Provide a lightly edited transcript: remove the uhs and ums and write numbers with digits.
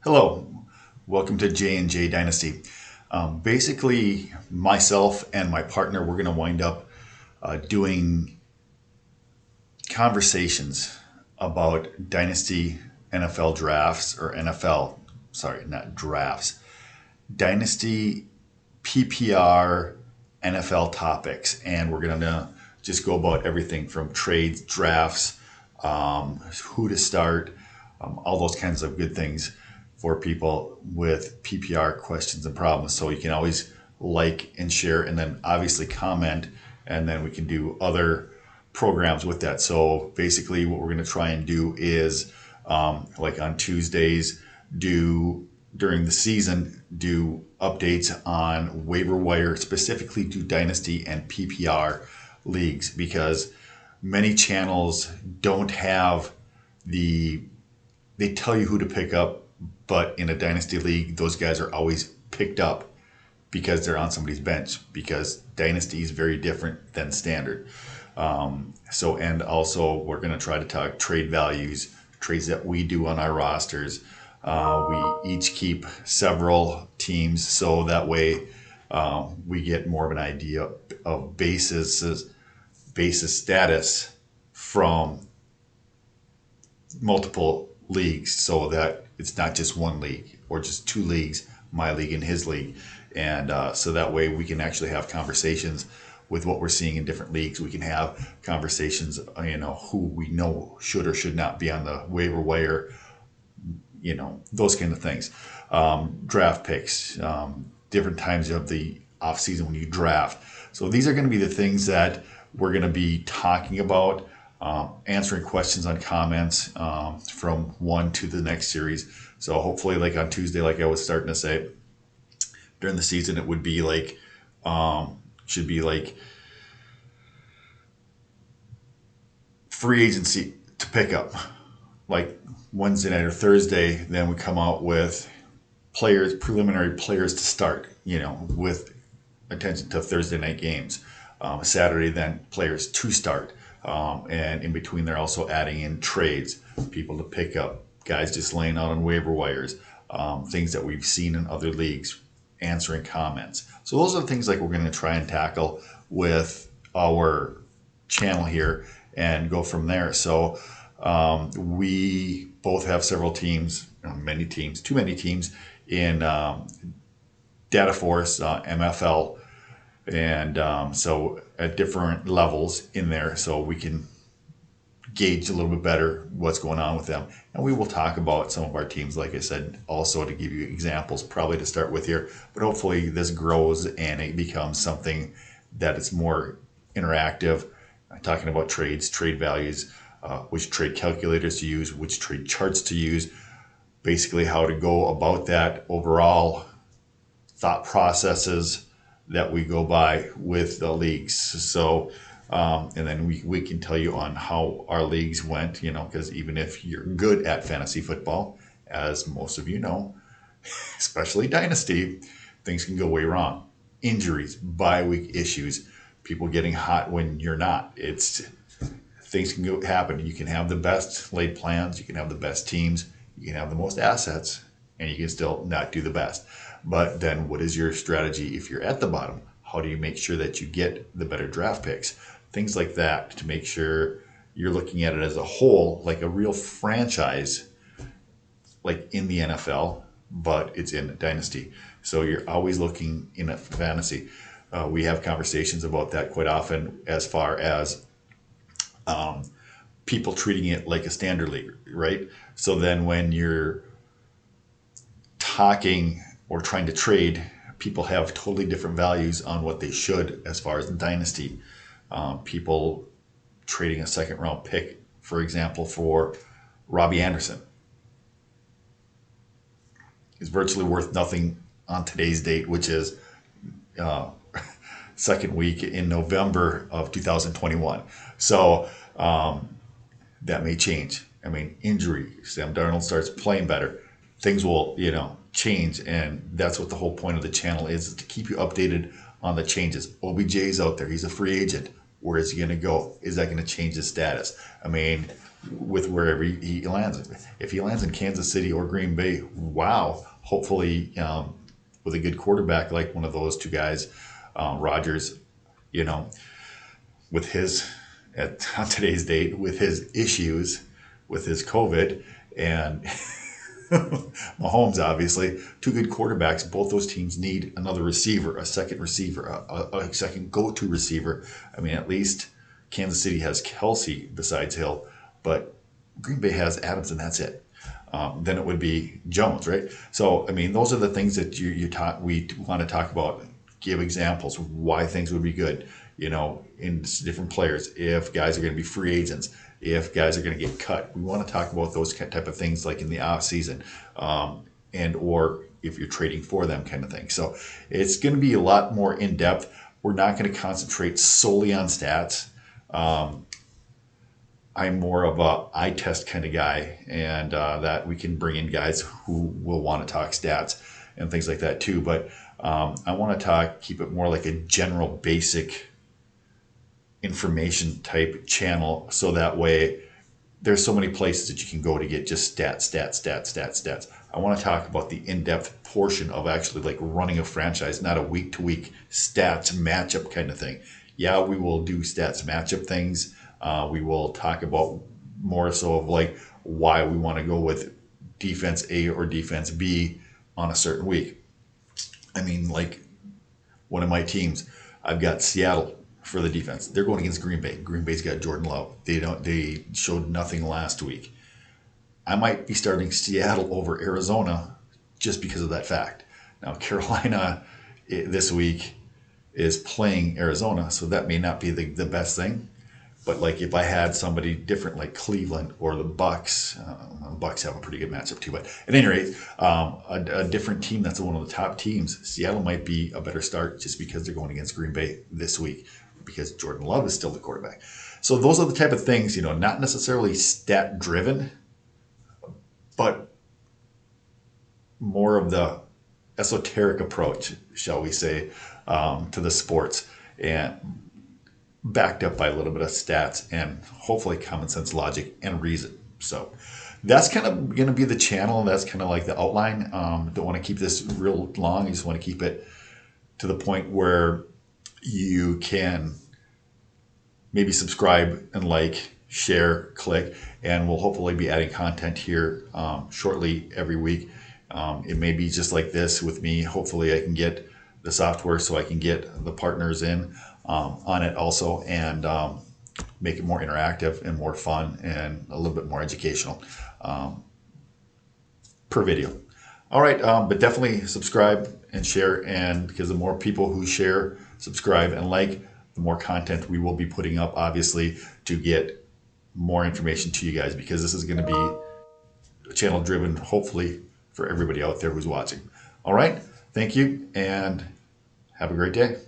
Hello, welcome to J&J Dynasty. Basically, myself and my partner, we're going to wind up doing conversations about Dynasty NFL drafts or NFL, sorry, not drafts, Dynasty PPR NFL topics. And we're going to just go about everything from trades, drafts, who to start, all those kinds of good things for people with PPR questions and problems. So you can always like and share and then obviously comment, and then we can do other programs with that. So basically what we're going to try and do is like on Tuesdays, do during the season, do updates on waiver wire, specifically do Dynasty and PPR leagues, because many channels don't have they tell you who to pick up, but in a Dynasty league, those guys are always picked up because they're on somebody's bench, because Dynasty is very different than Standard. And also we're going to try to talk trade values, trades that we do on our rosters. We each keep several teams, so that way we get more of an idea of basis status from multiple leagues, so that it's not just one league or just two leagues, my league and his league. And so that way we can actually have conversations with what we're seeing in different leagues. We can have conversations, who we know should or should not be on the waiver wire, those kind of things. Draft picks, different times of the off season when you draft. So these are going to be the things that we're going to be talking about, answering questions on comments from one to the next series. So hopefully, like on Tuesday, like I was starting to say, during the season, it would be like, should be like free agency to pick up, like Wednesday night or Thursday. Then we come out with preliminary players to start, with attention to Thursday night games. Saturday, then players to start. And in between, they're also adding in trades, people to pick up, guys just laying out on waiver wires, things that we've seen in other leagues, answering comments. So those are the things like we're going to try and tackle with our channel here and go from there. So we both have several teams, too many teams in DataForce, MFL, and so at different levels in there, so we can gauge a little bit better what's going on with them. And we will talk about some of our teams, like I said, also to give you examples, probably to start with here. But hopefully this grows and it becomes something that is more interactive, talking about trades, trade values, which trade calculators to use, which trade charts to use, basically how to go about that, overall thought processes that we go by with the leagues. So and then we can tell you on how our leagues went, because even if you're good at fantasy football, as most of you know, especially Dynasty, things can go way wrong. Injuries, bye week issues, people getting hot when you're not. Things can happen. You can have the best laid plans, you can have the best teams, you can have the most assets, and you can still not do the best. But then what is your strategy if you're at the bottom? How do you make sure that you get the better draft picks? Things like that, to make sure you're looking at it as a whole, like a real franchise, like in the NFL, but it's in Dynasty. So you're always looking in a fantasy. We have conversations about that quite often, as far as people treating it like a standard league, right? So then when you're talking or trying to trade, people have totally different values on what they should as far as the Dynasty. People trading a second round pick, for example, for Robbie Anderson is virtually worth nothing on today's date, which is second week in November of 2021. So that may change. Injury, Sam Darnold starts playing better, things will, change. And that's what the whole point of the channel is to keep you updated on the changes. OBJ's out there. He's a free agent. Where is he going to go? Is that going to change his status? with wherever he lands. If he lands in Kansas City or Green Bay, wow, hopefully with a good quarterback like one of those two guys, Rodgers, you know, with his, on today's date, with his issues, with his COVID, and Mahomes, obviously, two good quarterbacks. Both those teams need another receiver, a second receiver, a second go-to receiver. I mean, at least Kansas City has Kelsey besides Hill, but Green Bay has Adams, and that's it. Then it would be Jones, right? So, I mean, those are the things that we want to talk about. Give examples of why things would be good, you know, in different players. If guys are going to be free agents, if guys are going to get cut, we want to talk about those type of things, like in the off season, and or if you're trading for them, kind of thing. So it's going to be a lot more in depth. We're not going to concentrate solely on stats. I'm more of a eye test kind of guy, and that we can bring in guys who will want to talk stats and things like that too. But I want to keep it more like a general basic information type channel, so that way there's so many places that you can go to get just stats. I want to talk about the in-depth portion of actually like running a franchise, not a week-to-week stats matchup kind of thing. Yeah, we will do stats matchup things. We will talk about more so of like why we want to go with defense A or defense B on a certain week. I mean, like one of my teams, I've got Seattle for the defense. They're going against Green Bay. Green Bay's got Jordan Love. They showed nothing last week. I might be starting Seattle over Arizona just because of that fact. Now, Carolina this week is playing Arizona, so that may not be the best thing. But like if I had somebody different like Cleveland or the Bucks, Bucks have a pretty good matchup too. But at any rate, a different team that's one of the top teams, Seattle might be a better start just because they're going against Green Bay this week, because Jordan Love is still the quarterback. So those are the type of things, you know, not necessarily stat driven, but more of the esoteric approach, shall we say, to the sports, and backed up by a little bit of stats and hopefully common sense logic and reason. So that's kind of going to be the channel. That's kind of like the outline. Don't want to keep this real long. I just want to keep it to the point where you can maybe subscribe and like, share, click, and we'll hopefully be adding content here shortly every week. It may be just like this with me. Hopefully I can get the software so I can get the partners in on it also, and make it more interactive and more fun and a little bit more educational per video. All right, but definitely subscribe and share, and because the more people who share, subscribe, and like, the more content we will be putting up, obviously, to get more information to you guys, because this is going to be a channel driven, hopefully, for everybody out there who's watching. All right, thank you, and have a great day.